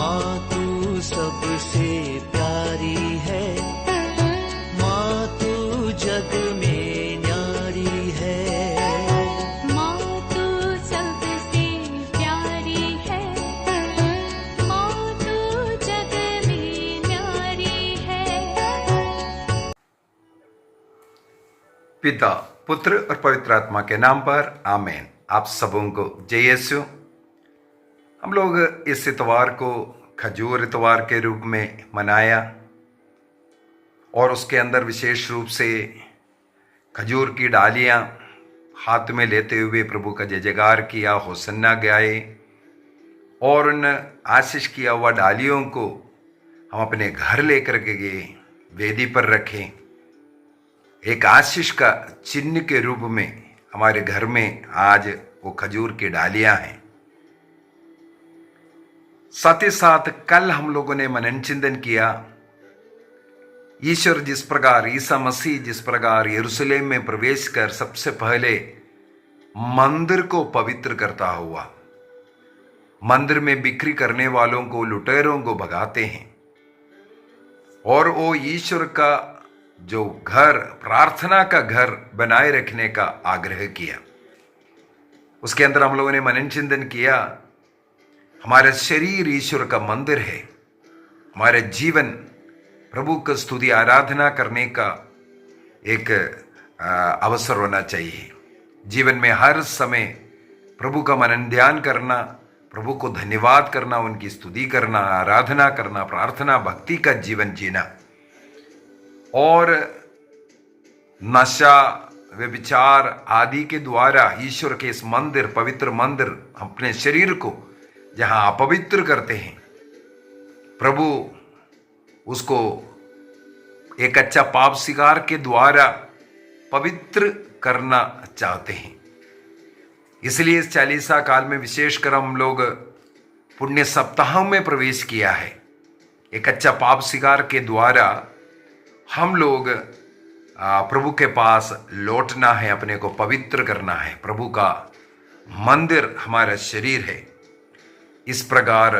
माँ तू सबसे प्यारी है, माँ तू जग में न्यारी है। माँ तू सबसे प्यारी है, माँ तू जग में न्यारी है। पिता, पुत्र और पवित्र आत्मा के नाम पर आमीन। आप सबों को जय यीशु। हम लोग इस इतवार को खजूर इतवार के रूप में मनाया और उसके अंदर विशेष रूप से खजूर की डालियां हाथ में लेते हुए प्रभु का जय जयकार किया, होसन्ना गाए और उन आशीष किया हुआ डालियों को हम अपने घर लेकर के गए, वेदी पर रखें। एक आशीष का चिन्ह के रूप में हमारे घर में आज वो खजूर की डालियां हैं। साथ ही साथ कल हम लोगों ने मनन चिंतन किया, ईश्वर जिस प्रकार, ईसा मसीह जिस प्रकार यरूशलेम में प्रवेश कर सबसे पहले मंदिर को पवित्र करता हुआ मंदिर में बिक्री करने वालों को, लुटेरों को भगाते हैं और वो ईश्वर का जो घर, प्रार्थना का घर बनाए रखने का आग्रह किया। उसके अंदर हम लोगों ने मनन चिंतन किया, हमारा शरीर ईश्वर का मंदिर है, हमारे जीवन प्रभु का स्तुति आराधना करने का एक अवसर होना चाहिए। जीवन में हर समय प्रभु का मनन ध्यान करना, प्रभु को धन्यवाद करना, उनकी स्तुति करना, आराधना करना, प्रार्थना भक्ति का जीवन जीना और नशा व्यभिचार आदि के द्वारा ईश्वर के इस मंदिर, पवित्र मंदिर, अपने शरीर को जहां अपवित्र करते हैं, प्रभु उसको एक अच्छा पाप स्वीकार के द्वारा पवित्र करना चाहते हैं। इसलिए इस चालीसा काल में विशेषकर हम लोग पुण्य सप्ताह में प्रवेश किया है। एक अच्छा पाप स्वीकार के द्वारा हम लोग प्रभु के पास लौटना है, अपने को पवित्र करना है। प्रभु का मंदिर हमारा शरीर है। इस प्रकार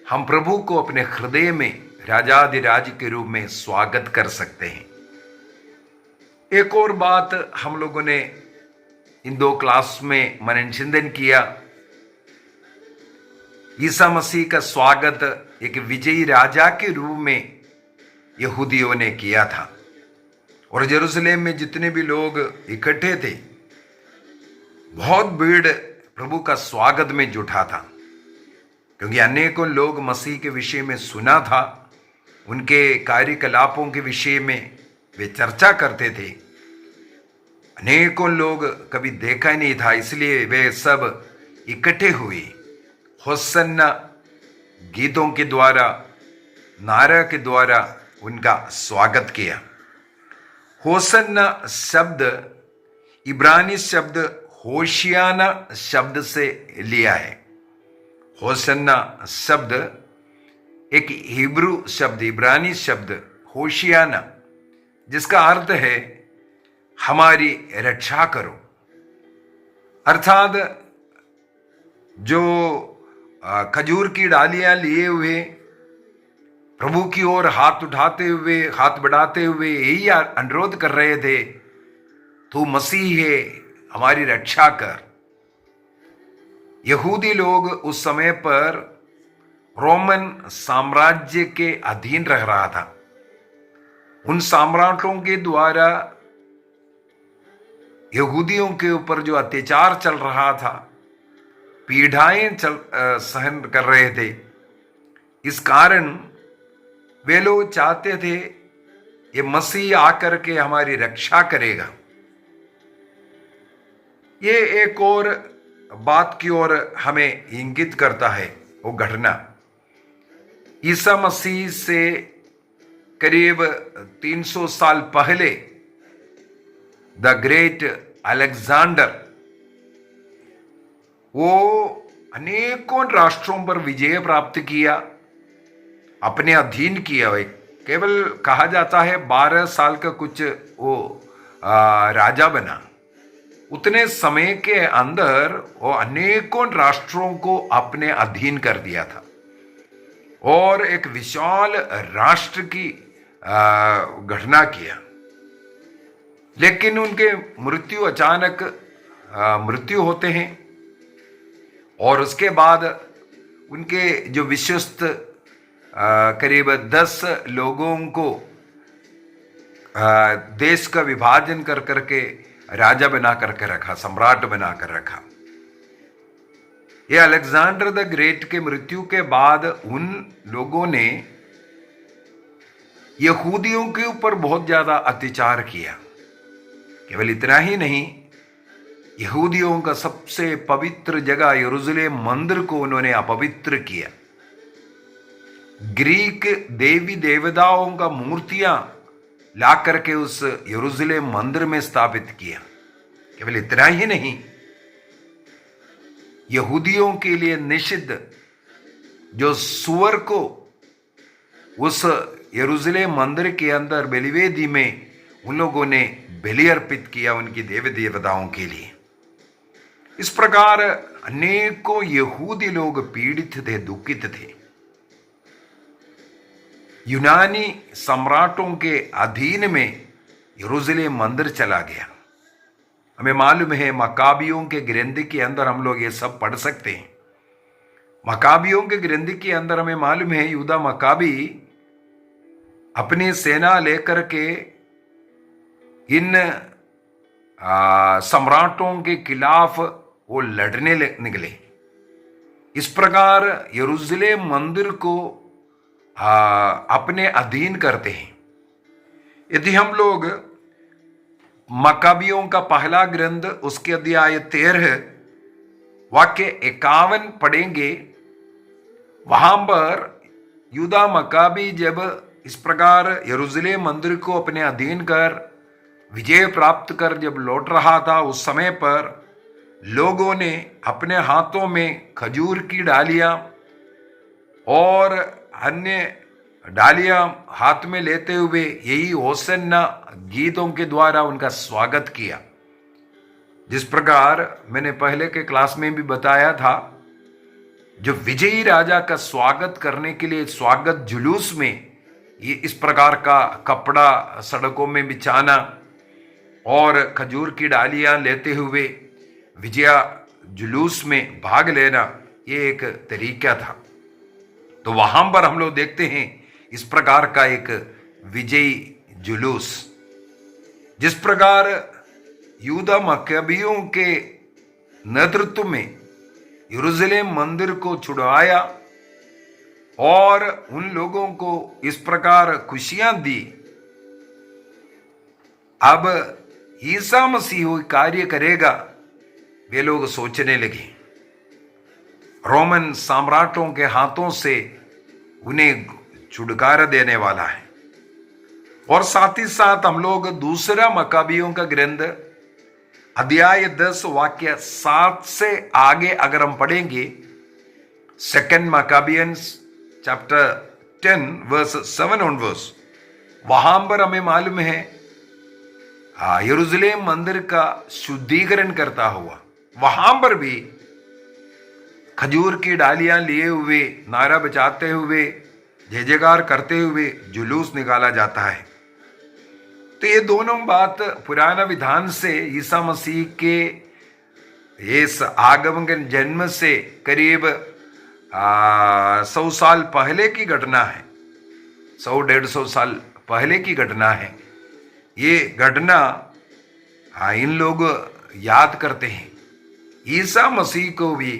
हम प्रभु को अपने हृदय में राजाधिराज के रूप में स्वागत कर सकते हैं। एक और बात हम लोगों ने इन 2 क्लास में मनन चिंतन किया, ईसा मसीह का स्वागत एक विजयी राजा के रूप में यहूदियों ने किया था और यरूशलेम में जितने भी लोग इकट्ठे थे, बहुत भीड़ प्रभु का स्वागत में जुटा था, क्योंकि अनेकों लोग मसीह के विषय में सुना था, उनके कार्यकलापों के विषय में वे चर्चा करते थे। अनेकों लोग कभी देखा ही नहीं था, इसलिए वे सब इकट्ठे हुए, होसन्ना गीतों के द्वारा, नारा के द्वारा उनका स्वागत किया। होसन्ना शब्द इब्रानी शब्द होशियाना शब्द से लिया है। होसन्ना शब्द एक हिब्रू शब्द, इब्रानी शब्द होशियाना, जिसका अर्थ है हमारी रक्षा करो। अर्थात जो खजूर की डालियां लिए हुए प्रभु की ओर हाथ उठाते हुए, हाथ बढ़ाते हुए यही अनुरोध कर रहे थे, तू मसीह है, हमारी रक्षा कर। यहूदी लोग उस समय पर रोमन साम्राज्य के अधीन रह रहा था। उन सम्राटों के द्वारा यहूदियों के ऊपर जो अत्याचार चल रहा था, पीड़ाएं सहन कर रहे थे, इस कारण वे लोग चाहते थे ये मसीह आकर के हमारी रक्षा करेगा। ये एक और बात की ओर हमें इंगित करता है, वो घटना ईसा मसीह से करीब 300 साल पहले द ग्रेट अलेक्जेंडर, वो अनेकों राष्ट्रों पर विजय प्राप्त किया, अपने अधीन किया। केवल कहा जाता है 12 साल का कुछ वो राजा बना। उतने समय के अंदर वो अनेकों राष्ट्रों को अपने अधीन कर दिया था। और एक विशाल राष्ट्र की घटना किया। लेकिन उनके अचानक मृत्यु होते हैं और उसके बाद उनके जो विश्वस्त करीब 10 लोगों को देश का विभाजन कर करके राजा बना करके रखा, सम्राट बना कर रखा। ये अलेक्जेंडर द ग्रेट के मृत्यु के बाद उन लोगों ने यहूदियों के ऊपर बहुत ज्यादा अत्याचार किया। केवल इतना ही नहीं, यहूदियों का सबसे पवित्र जगह यरूशलेम मंदिर को उन्होंने अपवित्र किया। ग्रीक देवी देवताओं का मूर्तियां ला करके उस यरूशलेम मंदिर में स्थापित किया। केवल इतना ही नहीं, यहूदियों के लिए निषिद्ध जो सुअर को उस यरूशलेम मंदिर के अंदर बलिवेदी में उन लोगों ने बलि अर्पित किया उनकी देवी देवताओं के लिए। इस प्रकार अनेकों यहूदी लोग पीड़ित थे, दुखित थे। यूनानी सम्राटों के अधीन में यरूशलेम मंदिर चला गया। हमें मालूम है मकाबियों के ग्रंथ के अंदर हम लोग ये सब पढ़ सकते हैं। मकाबियों के ग्रंथ के अंदर हमें मालूम है यूदा मकाबी अपनी सेना लेकर के इन सम्राटों के खिलाफ वो लड़ने निकले। इस प्रकार यरूशलेम मंदिर को अपने अधीन करते हैं। यदि हम लोग मकाबियों का पहला ग्रंथ उसके अध्याय 13 वाक्य 51 पढ़ेंगे, वहां पर यूदा मकाबी जब इस प्रकार यरूशलेम मंदिर को अपने अधीन कर विजय प्राप्त कर जब लौट रहा था, उस समय पर लोगों ने अपने हाथों में खजूर की डालियां और अन्य डालियां हाथ में लेते हुए यही होसन्ना गीतों के द्वारा उनका स्वागत किया। जिस प्रकार मैंने पहले के क्लास में भी बताया था, जो विजयी राजा का स्वागत करने के लिए स्वागत जुलूस में ये इस प्रकार का कपड़ा सड़कों में बिछाना और खजूर की डालियां लेते हुए विजया जुलूस में भाग लेना, ये एक तरीका था। तो वहां पर हम लोग देखते हैं इस प्रकार का एक विजयी जुलूस। जिस प्रकार यूदा मकाबियों के नेतृत्व में यरूशलेम मंदिर को छुड़वाया और उन लोगों को इस प्रकार खुशियां दी, अब ईसा मसीह कार्य करेगा वे लोग सोचने लगे। रोमन सम्राटों के हाथों से उन्हें छुटकारा देने वाला है। और साथ ही साथ हम लोग दूसरा मकाबियों का ग्रंथ अध्याय 10 वाक्य 7 से आगे अगर हम पढ़ेंगे, 2 मकाबियंस चैप्टर 10 वर्स 7 ऑनवर्स, वहां पर हमें मालूम है यरूशलेम मंदिर का शुद्धिकरण करता हुआ वहां पर भी खजूर की डालियां लिए हुए नारा बजाते हुए जय जयकार करते हुए जुलूस निकाला जाता है। तो ये दोनों बात पुराना विधान से ईसा मसीह के इस आगमन जन्म से करीब 100 साल पहले की घटना है, 100-150 साल पहले की घटना है। ये घटना इन लोग याद करते हैं। ईसा मसीह को भी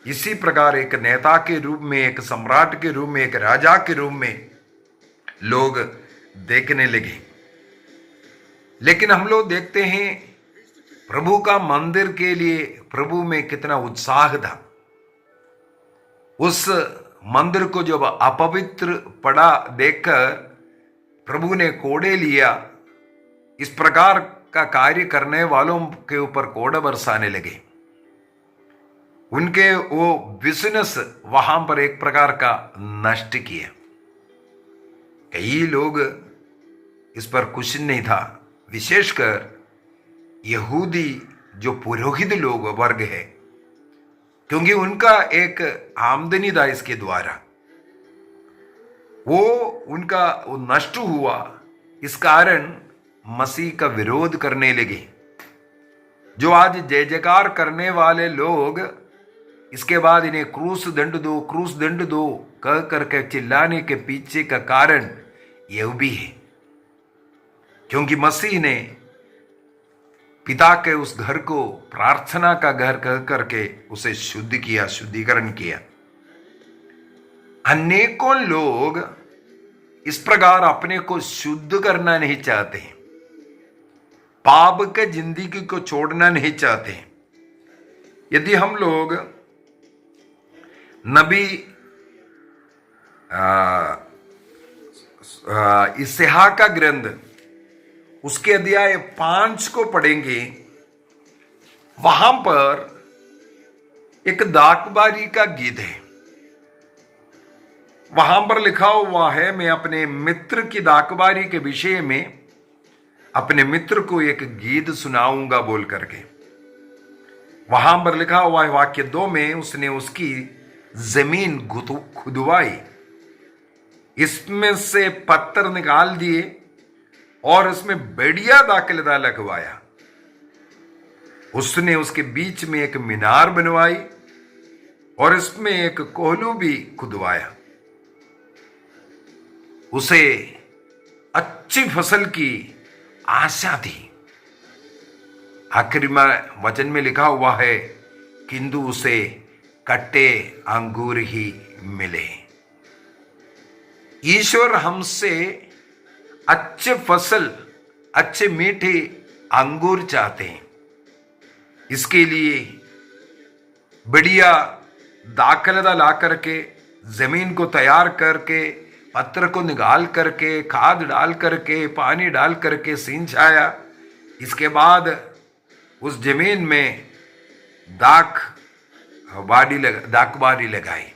इसी प्रकार एक नेता के रूप में, एक सम्राट के रूप में, एक राजा के रूप में लोग देखने लगे। लेकिन हम लोग देखते हैं प्रभु का मंदिर के लिए प्रभु में कितना उत्साह था। उस मंदिर को जब अपवित्र पड़ा देखकर प्रभु ने कोड़े लिया। इस प्रकार का कार्य करने वालों के ऊपर कोड़ा बरसाने लगे। उनके वो बिजनेस वहां पर एक प्रकार का नष्ट किया। कई लोग इस पर खुश नहीं था, विशेषकर यहूदी जो पुरोहित लोग वर्ग है, क्योंकि उनका एक आमदनी था इसके द्वारा। वो उनका वो नष्ट हुआ, इस कारण मसीह का विरोध करने लगे। जो आज जय जयकार करने वाले लोग इसके बाद इन्हें क्रूस दंड दो, क्रूस दंड दो कह करके चिल्लाने के पीछे का कारण यह भी है, क्योंकि मसीह ने पिता के उस घर को प्रार्थना का घर कह करके उसे शुद्ध किया, शुद्धिकरण किया। अनेकों लोग इस प्रकार अपने को शुद्ध करना नहीं चाहते, पाप के जिंदगी को छोड़ना नहीं चाहते। यदि हम लोग नबी इसहाक का ग्रंथ उसके अध्याय 5 को पढ़ेंगे, वहां पर एक दाकबारी का गीत है। वहां पर लिखा हुआ है, मैं अपने मित्र की दाकबारी के विषय में अपने मित्र को एक गीत सुनाऊंगा बोल करके। वहां पर लिखा हुआ है वाक्य 2 में, उसने उसकी जमीन खुदवाई, इसमें से पत्थर निकाल दिए और उसमें बढ़िया दाखिलदा लगवाया। उसने उसके बीच में एक मीनार बनवाई और इसमें एक कोहलू भी खुदवाया। उसे अच्छी फसल की आशा थी। आखिरी में वचन में लिखा हुआ है, किंतु उसे कट्टे अंगूर ही मिले। ईश्वर हमसे अच्छे फसल, अच्छे मीठे अंगूर चाहते हैं। इसके लिए बढ़िया दाखलता ला करके, जमीन को तैयार करके, पत्थर को निकाल करके, खाद डाल करके, पानी डाल करके सिंचाया। इसके बाद उस जमीन में दाकबारी लगाई।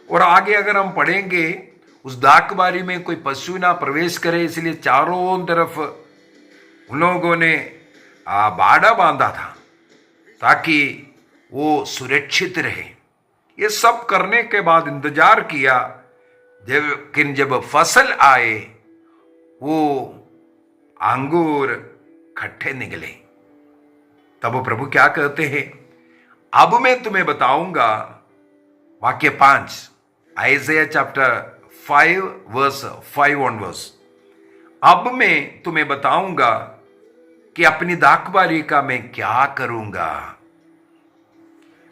और आगे अगर हम पढ़ेंगे, उस दाकबारी में कोई पशु ना प्रवेश करे, इसलिए चारों तरफ उन लोगों ने बाड़ा बांधा था ताकि वो सुरक्षित रहे। ये सब करने के बाद इंतजार किया, लेकिन जब फसल आए वो अंगूर खट्टे निकले। तब वो प्रभु क्या कहते हैं, अब मैं तुम्हें बताऊंगा, वाक्य 5 आइज़ाया चैप्टर 5 वर्स 5 ऑनवर्स, अब मैं तुम्हें बताऊंगा कि अपनी दाखबारी का मैं क्या करूंगा।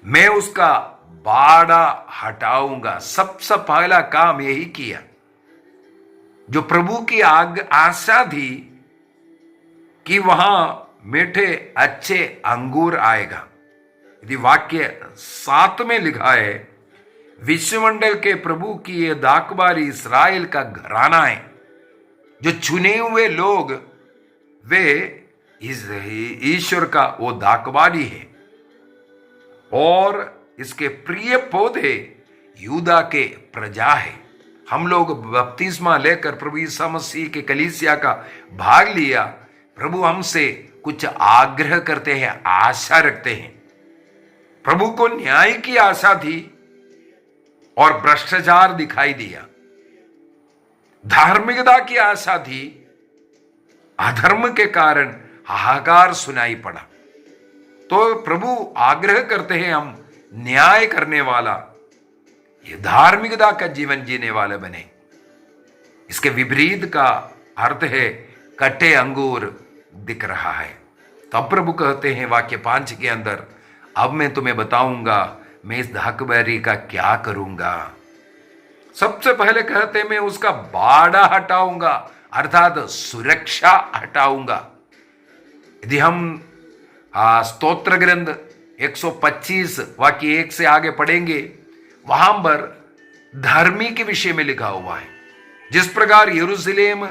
मैं उसका बाड़ा हटाऊंगा। सबसे पहला काम यही किया। जो प्रभु की आशा थी कि वहां मीठे अच्छे अंगूर आएगा। यदि वाक्य 7 में लिखा है, विश्वमंडल के प्रभु की यह दाकबारी इस्राएल का घराना है। जो चुने हुए लोग, वे ईश्वर का वो दाकबारी है। और इसके प्रिय पौधे यूदा के प्रजा है। हम लोग बपतिस्मा लेकर प्रभु यीशु मसीह के कलीसिया का भाग लिया। प्रभु हमसे कुछ आग्रह करते हैं, आशा रखते हैं। प्रभु को न्याय की आशा थी और भ्रष्टाचार दिखाई दिया। धार्मिकता की आशा थी, अधर्म के कारण हाहाकार सुनाई पड़ा। तो प्रभु आग्रह करते हैं हम न्याय करने वाला, ये धार्मिकता का जीवन जीने वाले बने। इसके विपरीत का अर्थ है कटे अंगूर दिख रहा है। तब प्रभु कहते हैं वाक्य 5 के अंदर, अब मैं तुम्हें बताऊंगा मैं इस दाखबारी का क्या करूंगा। सबसे पहले कहते मैं उसका बाड़ा हटाऊंगा, अर्थात सुरक्षा हटाऊंगा। यदि हम स्तोत्र ग्रंथ 125 वाक्य 1 से आगे पढ़ेंगे, वहां पर धर्मी के विषय में लिखा हुआ है। जिस प्रकार यरूशलेम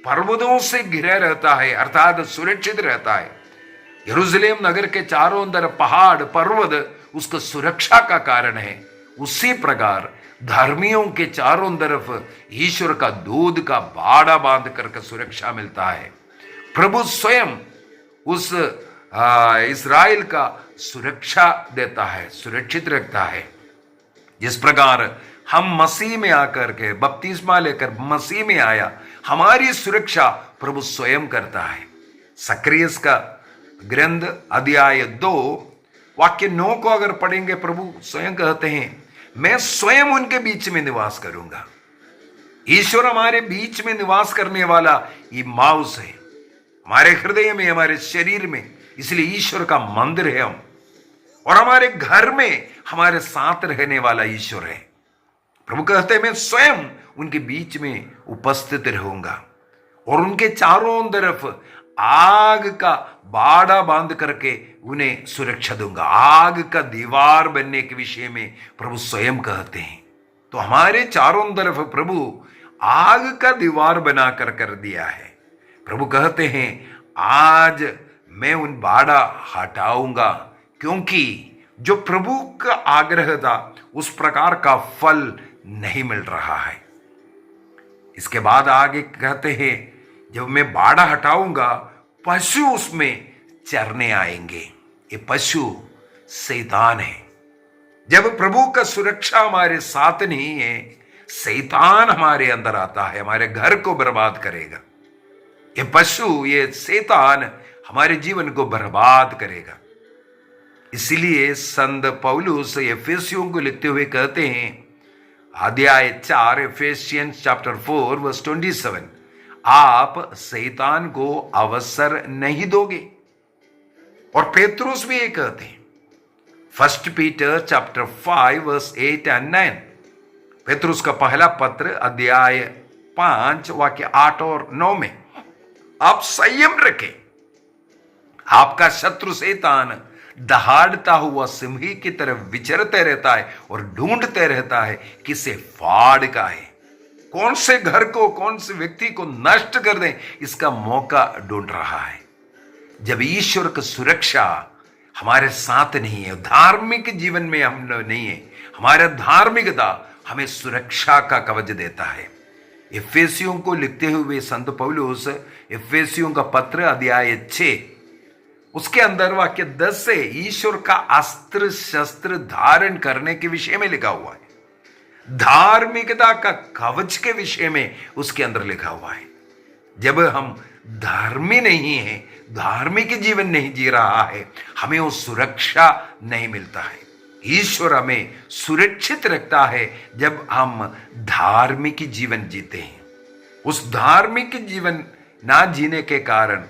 पर्वतों से घिरा रहता है, अर्थात सुरक्षित रहता है। यरूशलेम नगर के चारों तरफ पहाड़ पर्वत उसको सुरक्षा का कारण है। उसी प्रकार धर्मियों के चारों तरफ ईश्वर का दूध का बाड़ा बांध करके सुरक्षा मिलता है। प्रभु स्वयं उस इस्राएल का सुरक्षा देता है, सुरक्षित रखता है। जिस प्रकार हम मसीह में आकर के बपतिस्मा लेकर मसीह में आया, हमारी सुरक्षा प्रभु स्वयं करता है। सक्रियस का ग्रंथ अध्याय 2 वाक्य 9 को अगर पढ़ेंगे, प्रभु स्वयं कहते हैं, मैं स्वयं उनके बीच में निवास करूंगा। ईश्वर हमारे बीच में निवास करने वाला ये माउस है, हमारे हृदय में, हमारे शरीर में, इसलिए ईश्वर का मंदिर है हम, और हमारे घर में हमारे साथ रहने वाला ईश्वर है। प्रभु कहते हैं, मैं स्वयं उनके बीच में उपस्थित रहूंगा और उनके चारों तरफ आग का बाड़ा बांध करके उन्हें सुरक्षा दूंगा। आग का दीवार बनने के विषय में प्रभु स्वयं कहते हैं। तो हमारे चारों तरफ प्रभु आग का दीवार बना कर दिया है। प्रभु कहते हैं, आज मैं उन बाड़ा हटाऊंगा, क्योंकि जो प्रभु का आग्रह था उस प्रकार का फल नहीं मिल रहा है। इसके बाद आगे कहते हैं, जब मैं बाड़ा हटाऊंगा पशु उसमें चरने आएंगे। ये पशु शैतान है। जब प्रभु का सुरक्षा हमारे साथ नहीं है, शैतान हमारे अंदर आता है, हमारे घर को बर्बाद करेगा। ये पशु, ये शैतान हमारे जीवन को बर्बाद करेगा। इसलिए संत पौलुस एफेसियों को लिखते हुए कहते हैं, अध्याय 4 एफेसियंस चैप्टर 4 वर्स 27, आप शैतान को अवसर नहीं दोगे। और पेत्रुस भी ये कहते हैं, 1 पीटर चैप्टर 5 वर्स 8 and 9, पेत्रुस का पहला पत्र अध्याय 5 वाक्य 8 और 9 में, आप संयम रखें। आपका शत्रु शैतान दहाड़ता हुआ सिंह की तरफ विचरते रहता है और ढूंढते रहता है किसे फाड़ का है, कौन से घर को, कौन से व्यक्ति को नष्ट कर दें, इसका मौका ढूंढ रहा है। जब ईश्वर की सुरक्षा हमारे साथ नहीं है, धार्मिक जीवन में हम नहीं है, हमारा धार्मिकता हमें सुरक्षा का कवच देता है। एफेसियों को लिखते हुए संत पौलुस एफेसियों का पत्र अध्याय 6 उसके अंदर वाक्य 10 से ईश्वर का अस्त्र शस्त्र धारण करने के विषय में लिखा हुआ है। धार्मिकता का कवच के विषय में उसके अंदर लिखा हुआ है। जब हम धर्मी नहीं है, धार्मिक जीवन नहीं जी रहा है, हमें वो सुरक्षा नहीं मिलता है। ईश्वर हमें सुरक्षित रखता है जब हम धार्मिक जीवन जीते हैं। उस धार्मिक जीवन ना जीने के कारण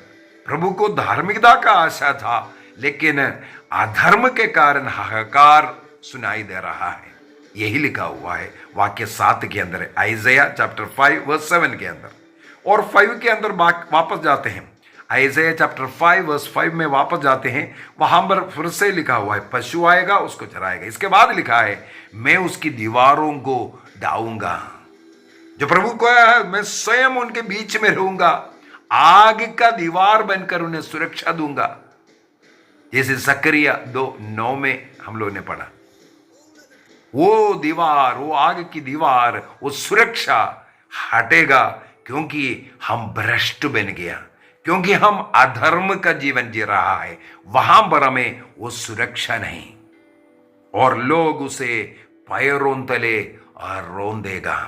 प्रभु को धार्मिकता का आशा था, लेकिन अधर्म के कारण हाहाकार सुनाई दे रहा है। यही लिखा हुआ है वाक्य 7 के अंदर, आइज़ाया चैप्टर 5 वर्स 7 के अंदर। और 5 के अंदर वापस जाते हैं, आइज़ाया चैप्टर 5 वर्स 5 में वापस जाते हैं, वहां पर फिर से लिखा हुआ है, पशु आएगा उसको चराएगा। इसके बाद लिखा है, मैं उसकी दीवारों को ढाऊंगा। जो प्रभु को है, मैं स्वयं उनके बीच में रहूंगा, आग का दीवार बनकर उन्हें सुरक्षा दूंगा। जैसे जकरिया 2:9 में हम लोगों ने पढ़ा, वो दीवार, वो आग की दीवार, वो सुरक्षा हटेगा, क्योंकि हम भ्रष्ट बन गया, क्योंकि हम अधर्म का जीवन जी रहा है। वहां पर हमें वो सुरक्षा नहीं, और लोग उसे पैरों तले रोन देगा।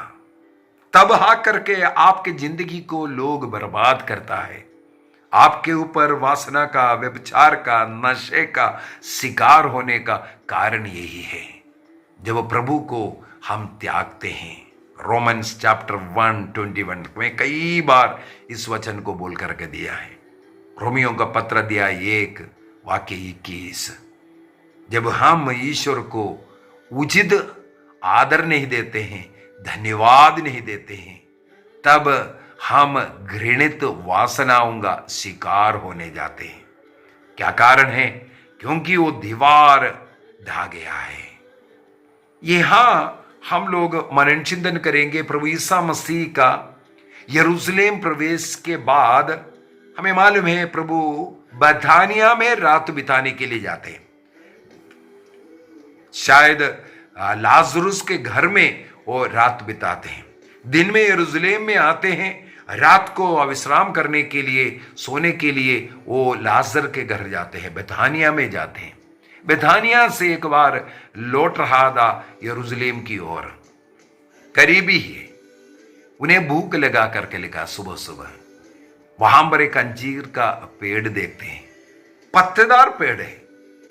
तब आकर के आपके जिंदगी को लोग बर्बाद करता है। आपके ऊपर वासना का, व्यभिचार का, नशे का शिकार होने का कारण यही है, जब प्रभु को हम त्यागते हैं। रोमन्स चैप्टर 1:21 में कई बार इस वचन को बोल करके दिया है। रोमियों का पत्र अध्याय 1 वाक्य 21, जब हम ईश्वर को उचित आदर नहीं देते हैं, धन्यवाद नहीं देते हैं, तब हम घृणित वासनाओं का शिकार होने जाते हैं। क्या कारण है? क्योंकि वो दीवार ढा गया है। यहां हम लोग मनन चिंतन करेंगे प्रभु ईसा मसीह का यरूशलेम प्रवेश के बाद। हमें मालूम है प्रभु बेथानिया में रात बिताने के लिए जाते हैं। शायद लाजरुस के घर में वो रात बिताते हैं। दिन में यरूशलेम में आते हैं, रात को विश्राम करने के लिए, सोने के लिए वो लाजर के घर जाते हैं, बेथानिया में जाते हैं। बेथानिया से एक बार लौट रहा था यरूशलेम की ओर। करीबी ही उन्हें भूख लगा करके लिखा सुबह सुबह वहां पर एक अंजीर का पेड़ देखते हैं, पत्तेदार पेड़ है।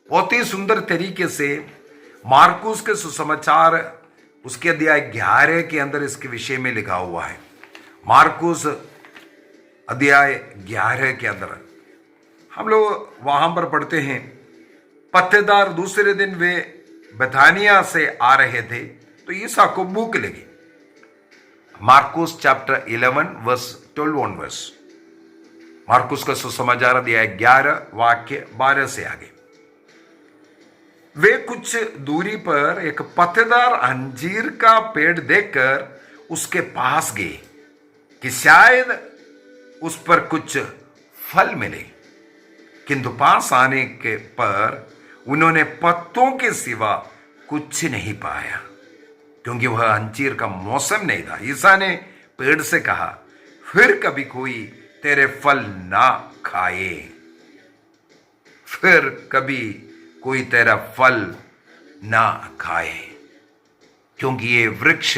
बहुत ही सुंदर तरीके से मार्कुस के सुसमाचार उसके अध्याय 11 के अंदर इसके विषय में लिखा हुआ है। मार्कुस अध्याय 11 के अंदर हम लोग वहां पर पढ़ते हैं, पत्तेदार दूसरे दिन वे बेथानिया से आ रहे थे तो यीशु को भूख लगी। मार्कुस चैप्टर 11 वर्स 12 ऑनवर्स। मार्कुस का सुसमाचार अध्याय 11 वाक्य 12 से आगे। वे कुछ दूरी पर एक पत्तेदार अंजीर का पेड़ देखकर उसके पास गए कि शायद उस पर कुछ फल मिले, किंतु पास आने के पर उन्होंने पत्तों के सिवा कुछ नहीं पाया, क्योंकि वह अंजीर का मौसम नहीं था। ईसा ने पेड़ से कहा, फिर कभी कोई तेरे फल ना खाए, फिर कभी कोई तेरा फल ना खाए, क्योंकि ये वृक्ष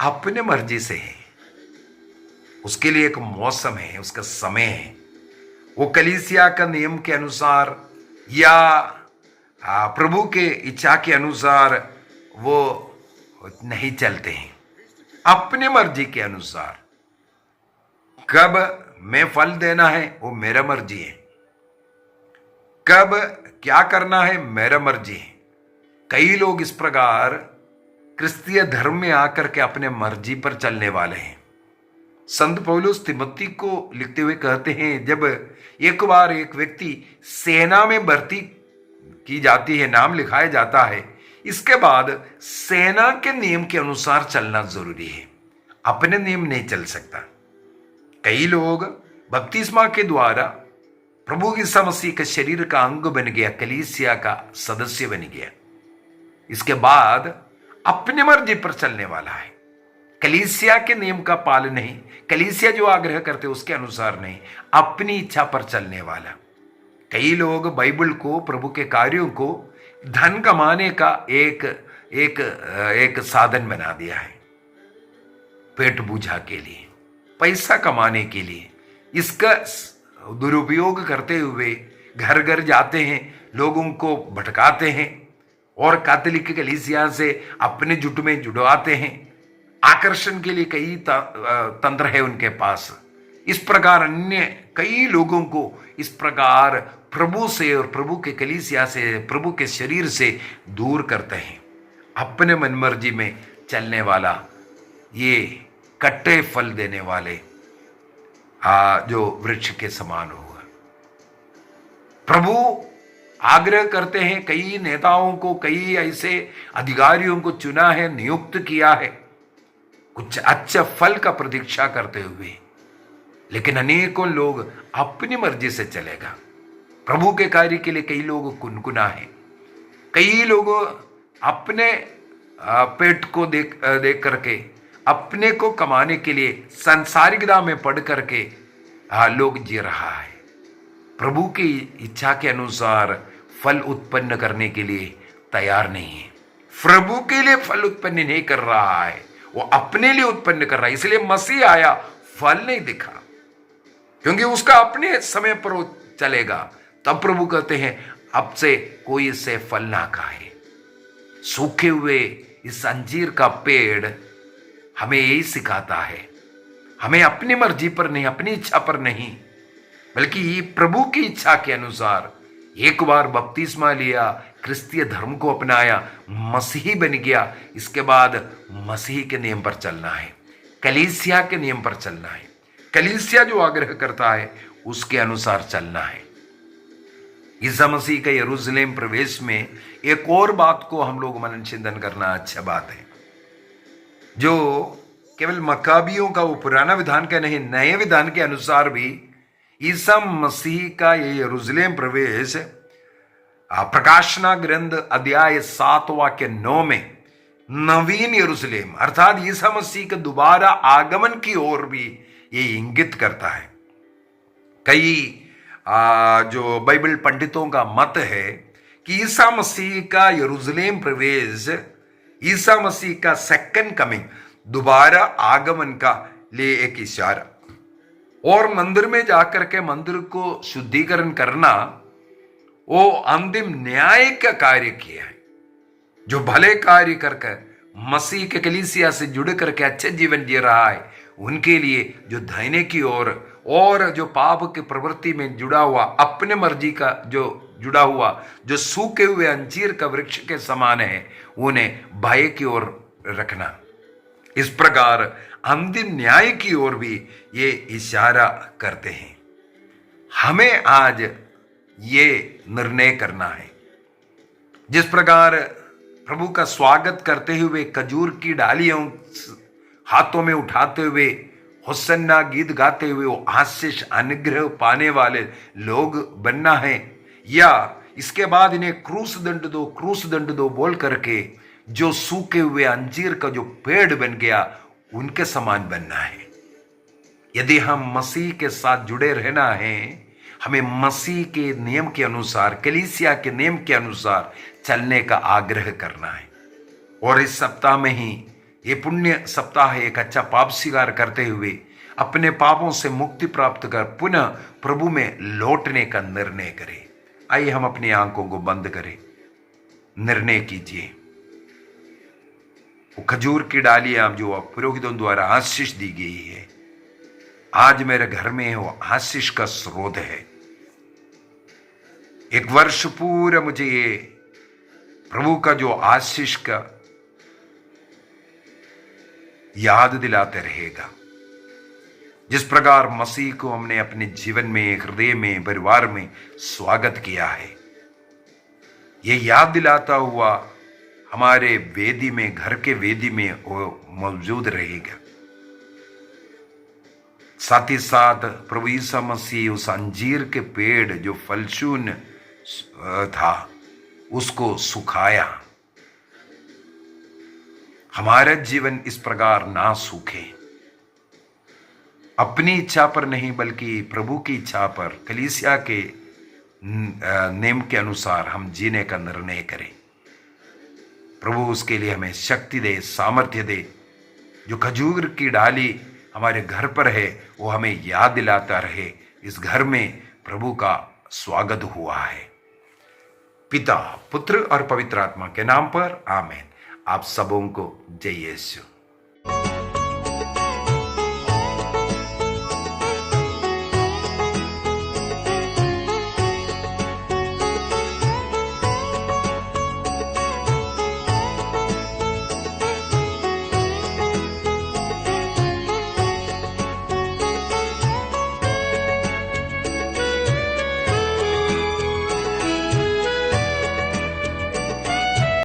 अपने मर्जी से है। उसके लिए एक मौसम है, उसका समय है। वो कलीसिया का नियम के अनुसार या प्रभु के इच्छा के अनुसार वो नहीं चलते हैं, अपनी मर्जी के अनुसार। कब मैं फल देना है वो मेरा मर्जी है, कब क्या करना है मेरा मर्जी है। कई लोग इस प्रकार क्रिस्तीय धर्म में आकर के अपने मर्जी पर चलने वाले हैं। संत पौलुस तिमोथी को लिखते हुए कहते हैं, जब एक बार एक व्यक्ति सेना में भर्ती की जाती है, नाम लिखाया जाता है, इसके बाद सेना के नियम के अनुसार चलना जरूरी है, अपने नियम नहीं चल सकता। कई लोग बपतिस्मा के द्वारा प्रभु यीशु मसीह के शरीर का अंग बन गया, कलीसिया का सदस्य बन गया, इसके बाद अपनी मर्जी पर चलने वाला है। कलीसिया के नियम का पालन नहीं, कलीसिया जो आग्रह करते उसके अनुसार नहीं, अपनी इच्छा पर चलने वाला। कई लोग बाइबल को, प्रभु के कार्यों को धन कमाने का एक साधन बना दिया है, पेट पूजा के लिए, पैसा कमाने के लिए। इसका दुरुपयोग करते हुए घर घर जाते हैं, लोगों को भटकाते हैं और कैथोलिक कलीसिया से अपने जुट में जुड़वाते हैं। आकर्षण के लिए कई तंत्र है उनके पास। इस प्रकार अन्य कई लोगों को इस प्रकार प्रभु से और प्रभु के कलीसिया से, प्रभु के शरीर से दूर करते हैं। अपने मनमर्जी में चलने वाला, ये कट्टे फल देने वाले जो वृक्ष के समान होगा। प्रभु आग्रह करते हैं, कई नेताओं को, कई ऐसे अधिकारियों को चुना है, नियुक्त किया है, कुछ अच्छे फल का प्रतीक्षा करते हुए, लेकिन अनेकों लोग अपनी मर्जी से चलेगा। प्रभु के कार्य के लिए कई लोग कुनकुना है, कई लोग अपने पेट को देख करके, अपने को कमाने के लिए सांसारिकता में पढ़ करके लोग जी रहा है। प्रभु की इच्छा के अनुसार फल उत्पन्न करने के लिए तैयार नहीं है, प्रभु के लिए फल उत्पन्न नहीं कर रहा है, वो अपने लिए उत्पन्न कर रहा है। इसलिए मसीह आया, फल नहीं दिखा, क्योंकि उसका अपने समय पर वो चलेगा। तब प्रभु कहते हैं, अब से कोई इससे फल ना खाए। सूखे हुए इस अंजीर का पेड़ हमें यही सिखाता है, हमें अपनी मर्जी पर नहीं, अपनी इच्छा पर नहीं, बल्कि प्रभु की इच्छा के अनुसार एक बार बपतिस्मा लिया, क्रिस्तीय धर्म को अपनाया, मसीही बन गया, इसके बाद मसीही के नियम पर चलना है, कलीसिया के नियम पर चलना है। कलीसिया जो आग्रह करता है उसके अनुसार चलना है। ईसा मसीह का यरूशलेम प्रवेश में एक और बात को हम लोग मनन चिंतन करना अच्छा बात है, जो केवल मकाबियों का वो पुराना विधान का नहीं, नए विधान के अनुसार भी ईसा मसीह का ये यरूशलेम प्रवेश प्रकाशना ग्रंथ अध्याय 7 वाक्य 9 में नवीन यरूशलेम अर्थात ईसा मसीह के दोबारा आगमन की ओर भी ये इंगित करता है। कई जो बाइबल पंडितों का मत है कि ईसा मसीह का यरूशलेम प्रवेश, ईसा मसीह का सेकंड कमिंग, दोबारा आगमन का लिए एक इशारा, और मंदिर में जाकर के मंदिर को शुद्धिकरण करना वो अंतिम न्याय का कार्य किया है। जो भले कार्य करके मसीह के कलीसिया से जुड़ करके अच्छे जीवन जी रहा है, उनके लिए जो धैर्य की ओर और जो पाप के प्रवृत्ति में जुड़ा हुआ, अपने मर्जी का जो जुड़ा हुआ, जो सूखे हुए अंजीर का वृक्ष के समान है, उन्हें भय की ओर रखना। इस प्रकार अंतिम न्याय की ओर भी ये इशारा करते हैं। हमें आज ये निर्णय करना है। जिस प्रकार प्रभु का स्वागत करते हुए खजूर की डालियों हाथों में उठाते हुए होसन्ना गीत गाते हुए वो आशीष अनुग्रह पाने वाले लोग बनना है, या इसके बाद इन्हें क्रूस दंड दो बोल करके जो सूखे हुए अंजीर का जो पेड़ बन गया उनके समान बनना है। यदि हम मसीह के साथ जुड़े रहना है, हमें मसीह के नियम के अनुसार, कलीसिया के नियम के अनुसार चलने का आग्रह करना है। और इस सप्ताह में ही, ये पुण्य सप्ताह है, एक अच्छा पाप स्वीकार करते हुए अपने पापों से मुक्ति प्राप्त कर पुनः प्रभु में लौटने का निर्णय करें। आइए हम अपनी आंखों को बंद करें, निर्णय कीजिए। वो खजूर की डालियां जो पुरोहितों द्वारा आशीष दी गई है, आज मेरे घर में वो आशीष का स्रोत है। एक वर्ष पूरा मुझे ये प्रभु का जो आशीष का याद दिलाते रहेगा। जिस प्रकार मसीह को हमने अपने जीवन में, हृदय में, परिवार में स्वागत किया है, ये याद दिलाता हुआ हमारे वेदी में, घर के वेदी में वो मौजूद रहेगा। साथ ही साथ प्रभु यीशु मसीह उस अंजीर के पेड़ जो फलशून था उसको सुखाया। हमारा जीवन इस प्रकार ना सूखे, अपनी इच्छा पर नहीं बल्कि प्रभु की इच्छा पर, कलीसिया के नियम के अनुसार हम जीने का निर्णय करें। प्रभु उसके लिए हमें शक्ति दे, सामर्थ्य दे। जो खजूर की डाली हमारे घर पर है वो हमें याद दिलाता रहे, इस घर में प्रभु का स्वागत हुआ है। पिता, पुत्र और पवित्र आत्मा के नाम पर आमीन। आप सबों को जय यीशु।